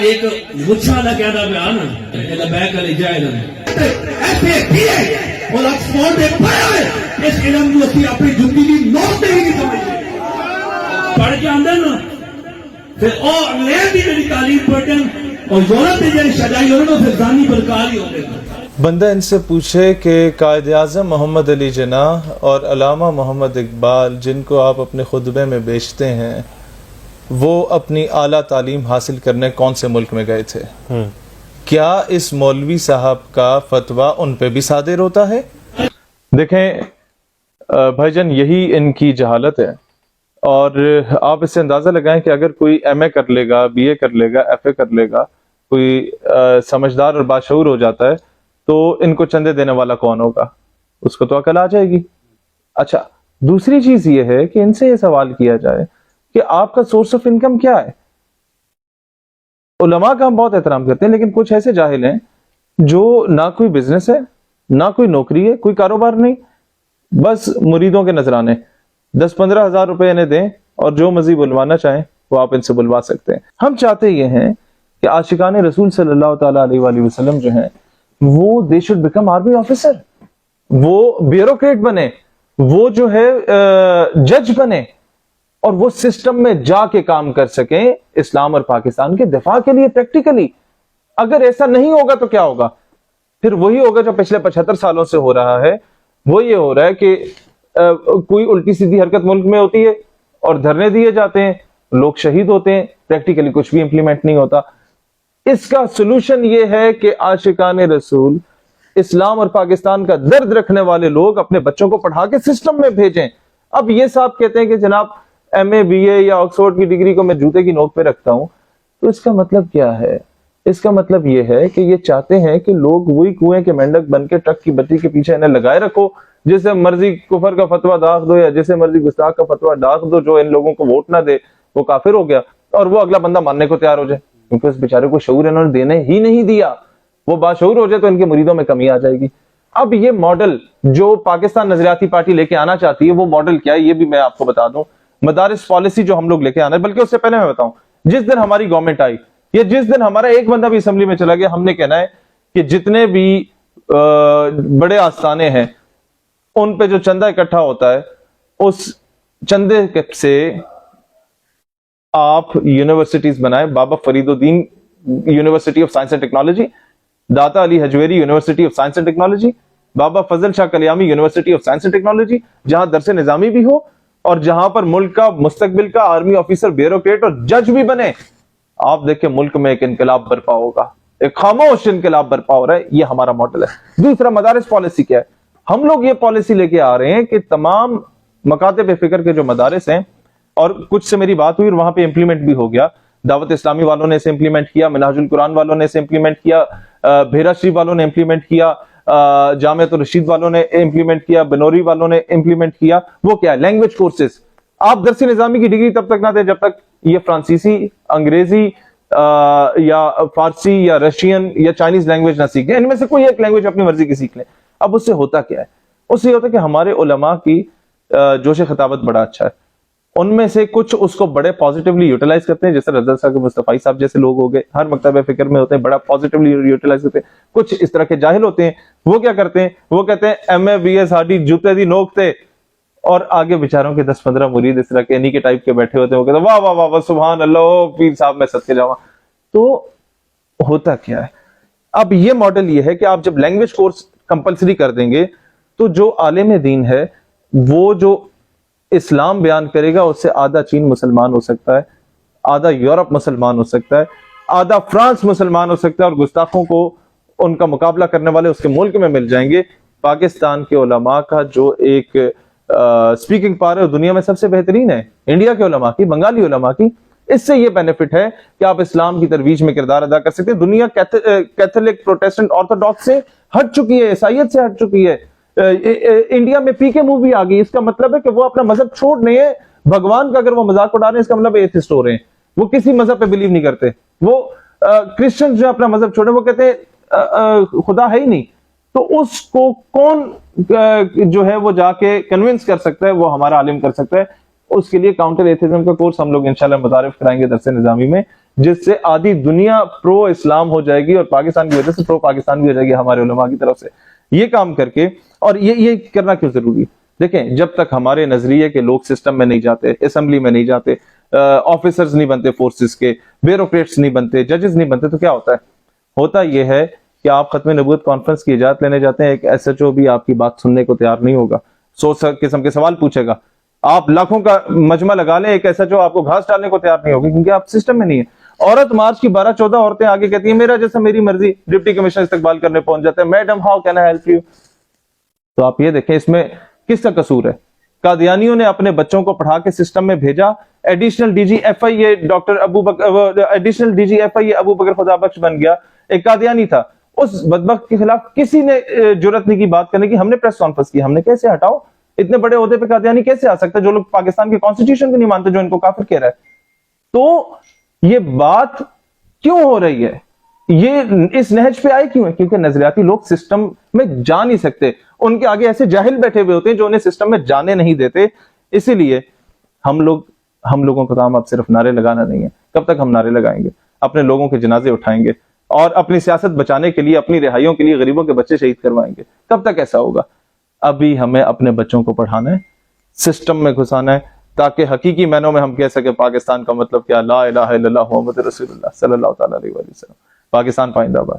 ایک مچھا نہ کہنا بیان لبیک علی جائلن ایسے کیے اور آکسفورڈ میں پڑھا ہے اس علم کو اسی اپنی زندگی نوٹ نہیں سمجھتے پڑھ کے آندے نا پھر اور انگریز بھی میری تعلیم پڑھن اور یورپ میں جائے شجائی ہونے پھر زانی برکاری ہونے بندہ ان سے پوچھے کہ قائد اعظم محمد علی جناح اور علامہ محمد اقبال جن کو آپ اپنے خطبے میں بیچتے ہیں وہ اپنی اعلیٰ تعلیم حاصل کرنے کون سے ملک میں گئے تھے؟ کیا اس مولوی صاحب کا فتویٰ ان پہ بھی صادر ہوتا ہے؟ دیکھیں بھائی جان، یہی ان کی جہالت ہے، اور آپ اس سے اندازہ لگائیں کہ اگر کوئی ایم اے کر لے گا، بی اے کر لے گا، ایف اے کر لے گا، کوئی سمجھدار اور باشعور ہو جاتا ہے تو ان کو چندے دینے والا کون ہوگا؟ اس کو تو عقل آ جائے گی۔ اچھا، دوسری چیز یہ ہے کہ ان سے یہ سوال کیا جائے کہ آپ کا سورس آف انکم کیا ہے؟ علماء کا ہم بہت احترام کرتے ہیں، لیکن کچھ ایسے جاہل ہیں جو نہ کوئی بزنس ہے، نہ کوئی نوکری ہے، کوئی کاروبار نہیں، بس مریدوں کے نذرانے 10-15 ہزار روپے انہیں دیں اور جو مزید بلوانا چاہیں وہ آپ ان سے بلوا سکتے ہیں۔ ہم چاہتے یہ ہیں کہ عاشقان رسول صلی اللہ تعالیٰ علیہ وآلہ وسلم جو ہیں وہ they should become army officer, وہ بیوروکریٹ بنے، وہ جو ہے جج بنے، اور وہ سسٹم میں جا کے کام کر سکیں اسلام اور پاکستان کے دفاع کے لیے پریکٹیکلی۔ اگر ایسا نہیں ہوگا تو کیا ہوگا؟ پھر وہی ہوگا جو پچھلے 75 سالوں سے ہو رہا ہے۔ وہ یہ ہو رہا ہے کہ کوئی الٹی سیدھی حرکت ملک میں ہوتی ہے اور دھرنے دیے جاتے ہیں، لوگ شہید ہوتے ہیں، پریکٹیکلی کچھ بھی امپلیمنٹ نہیں ہوتا۔ اس کا سلوشن یہ ہے کہ عاشقان رسول، اسلام اور پاکستان کا درد رکھنے والے لوگ اپنے بچوں کو پڑھا کے سسٹم میں بھیجیں۔ اب یہ صاحب کہتے ہیں کہ جناب ایم اے بی اے یا آکسفورڈ کی ڈگری کو میں جوتے کی نوک پہ رکھتا ہوں، تو اس کا مطلب کیا ہے؟ اس کا مطلب یہ ہے کہ یہ چاہتے ہیں کہ لوگ وہی کنویں کے مینڈک بن کے ٹرک کی بتی کے پیچھے انہیں لگائے رکھو، جسے مرضی کفر کا فتویٰ داغ دو یا جسے مرضی گستاخ کا فتویٰ داغ دو، جو ان لوگوں کو ووٹ نہ دے وہ کافر ہو گیا، اور وہ اگلا بندہ ماننے کو تیار ہو جائے، کیونکہ اس بیچارے کو شعور انہوں نے دینے ہی نہیں دیا۔ وہ باشعور ہو جائے تو ان کے مریدوں میں کمی آ جائے گی۔ اب یہ ماڈل جو پاکستان نظریاتی پارٹی لے کے آنا چاہتی ہے، وہ ماڈل کیا ہے یہ بھی میں آپ کو بتا دوں۔ مدارس پالیسی جو ہم لوگ لے کے آنا ہے، بلکہ اس سے پہلے میں بتاؤں، جس دن ہماری گورنمنٹ آئی یا جس دن ہمارا ایک بندہ بھی اسمبلی میں چلا گیا، ہم نے کہنا ہے کہ جتنے بھی بڑے آستانے ہیں ان پہ جو چندہ اکٹھا ہوتا ہے، اس چندے سے آپ یونیورسٹیز بنائیں۔ Baba Farid uddin university of science and technology, Data Ali Hajveri university of science and technology, Baba Fazal Shah Kalyami university of science and technology, جہاں درس نظامی بھی ہو اور جہاں پر ملک کا مستقبل کا آرمی آفیسر، بیوروکریٹ اور جج بھی بنے۔ آپ دیکھیں ملک میں ایک انقلاب برپا ہوگا، ایک خاموش انقلاب برپا ہو رہا ہے۔ یہ ہمارا ماڈل ہے۔ دوسرا، مدارس پالیسی کیا ہے؟ ہم لوگ یہ پالیسی لے کے آ رہے ہیں کہ تمام مکاتب فکر کے جو مدارس ہیں، اور کچھ سے میری بات ہوئی اور وہاں پہ امپلیمنٹ بھی ہو گیا، دعوت اسلامی والوں نے اسے امپلیمنٹ کیا، منہاج القرآن والوں نے اسے امپلیمنٹ کیا، بھیرا شریف والوں نے امپلیمنٹ کیا، جامعۃ الرشید والوں نے امپلیمنٹ کیا، بنوری والوں نے امپلیمنٹ کیا۔ وہ کیا ہے؟ Language courses. آپ درس نظامی کی ڈگری تب تک نہ دیں جب تک یہ فرانسیسی، انگریزی یا فارسی یا رشین یا چائنیز لینگویج نہ سیکھیں۔ ان میں سے کوئی ایک لینگویج اپنی مرضی کی سیکھ لیں۔ اب اس سے ہوتا کیا ہے؟ اس سے یہ ہوتا ہے کہ ہمارے علماء کی جوش خطابت بڑا اچھا ہے، ان میں سے کچھ اس کو بڑے پازیٹیولی یوٹیلائز کرتے ہیں، جیسے رضا صاحب مصطفی صاحب جیسے لوگ ہو گئے، ہر مکتب فکر میں ہوتے ہیں، بڑا پازیٹیولی یوٹیلائز کرتے ہیں۔ کچھ اس طرح کے جاہل ہوتے ہیں، وہ کیا کرتے ہیں؟ وہ کہتے ہیں ایم اے بی اے ساڈی جوتے دی نوک تے، اور آگے بیچاروں کے 10-15 مرید اس طرح کے انہی کے ٹائپ کے بیٹھے ہوتے ہیں، وہ کہتے ہیں واہ واہ واہ سبحان اللہ، پیر صاحب میں صدقے جاواں۔ تو ہوتا کیا ہے؟ اب یہ ماڈل یہ ہے کہ آپ جب لینگویج کورس کمپلسری کر دیں گے تو جو عالم دین ہے وہ جو اسلام بیان کرے گا اس سے آدھا چین مسلمان ہو سکتا ہے، آدھا یورپ مسلمان ہو سکتا ہے، آدھا فرانس مسلمان ہو سکتا ہے، اور گستاخوں کو ان کا مقابلہ کرنے والے اس کے ملک میں مل جائیں گے۔ پاکستان کے علماء کا جو ایک سپیکنگ پاور ہے دنیا میں سب سے بہترین ہے، انڈیا کے علماء کی، بنگالی علماء کی۔ اس سے یہ بینیفٹ ہے کہ آپ اسلام کی ترویج میں کردار ادا کر سکتے ہیں۔ دنیا کیتھولک، پروٹیسٹنٹ، آرتھوڈاکس سے ہٹ چکی ہے، عیسائیت سے ہٹ چکی ہے۔ انڈیا میں پی کے مووی آ گئی، اس کا مطلب ہے کہ وہ اپنا مذہب چھوڑ رہے ہیں۔ بھگوان کا اگر وہ مذاق اڑا رہے ہیں اس کا مطلب ایتھسٹ ہو رہے ہیں، وہ کسی مذہب پہ بلیو نہیں کرتے۔ وہ کرسچن جو اپنا مذہب چھوڑے وہ کہتے ہیں خدا ہے ہی نہیں۔ تو اس کو کون جو ہے وہ جا کے کنونس کر سکتا ہے؟ وہ ہمارا عالم کر سکتا ہے۔ اس کے لیے کاؤنٹر ایتھیزم کا کورس ہم لوگ انشاءاللہ متعارف کرائیں گے درس نظامی میں، جس سے آدھی دنیا پرو اسلام ہو جائے گی اور پاکستان کی وجہ سے پرو پاکستان بھی ہو جائے گی ہمارے علماء کی طرف سے یہ کام کر کے۔ اور یہ کرنا کیوں ضروری؟ دیکھیں جب تک ہمارے نظریے کے لوگ سسٹم میں نہیں جاتے، اسمبلی میں نہیں جاتے، آفیسرز نہیں بنتے فورسز کے، بیوروکریٹس نہیں بنتے، ججز نہیں بنتے، تو کیا ہوتا ہے؟ ہوتا یہ ہے کہ آپ ختم نبوت کانفرنس کی اجازت لینے جاتے ہیں، ایک ایس ایچ او بھی آپ کی بات سننے کو تیار نہیں ہوگا، 100 قسم کے سوال پوچھے گا، آپ لاکھوں کا مجمع لگا لیں، ایک ایس ایچ او آپ کو گھاس ڈالنے کو تیار نہیں ہوگی کیونکہ آپ سسٹم میں نہیں ہیں۔ عورت مارچ کی 12-14 عورتیں آگے کہتی ہیں میرا جیسا میری مرضی، ڈپٹی کمشنر استقبال کرنے پہنچ جاتے ہیں، madam how can I help you? تو آپ یہ دیکھیں اس میں کس کا قصور ہے؟ قادیانیوں نے اپنے بچوں کو پڑھا کے سسٹم میں بھیجا، additional D G F I A doctor additional D G F I A Abu Bakr Khuda Bakhsh بن گیا، ایک قادیانی تھا، اس بدبخت کے خلاف کسی نے جرأت نہیں کی بات کرنے کی، ہم نے پریس کانفرنس کی، ہم نے کیسے ہٹاؤ اتنے بڑے عہدے پہ قادیانی کیسے آ سکتا ہے جو لوگ پاکستان کے کانسٹیٹیوشن کو نہیں مانتے، جو ان کو کافر کہہ رہا ہے؟ تو یہ بات کیوں ہو رہی ہے؟ یہ اس نہج پہ آئے کیوں ہے؟ کیونکہ نظریاتی لوگ سسٹم میں جا نہیں سکتے، ان کے آگے ایسے جاہل بیٹھے ہوئے ہوتے ہیں جو انہیں سسٹم میں جانے نہیں دیتے۔ اسی لیے ہم لوگوں کا کام اب صرف نعرے لگانا نہیں ہے۔ کب تک ہم نعرے لگائیں گے؟ اپنے لوگوں کے جنازے اٹھائیں گے اور اپنی سیاست بچانے کے لیے، اپنی رہائیوں کے لیے غریبوں کے بچے شہید کروائیں گے؟ کب تک ایسا ہوگا؟ ابھی ہمیں اپنے بچوں کو پڑھانا ہے، سسٹم میں گھسانا ہے، تاکہ حقیقی معنوں میں ہم کہہ سکیں پاکستان کا مطلب کیا، لا الہ الا اللہ محمد رسول اللہ صلی اللہ تعالی علیہ وسلم۔ پاکستان پائندہ باد۔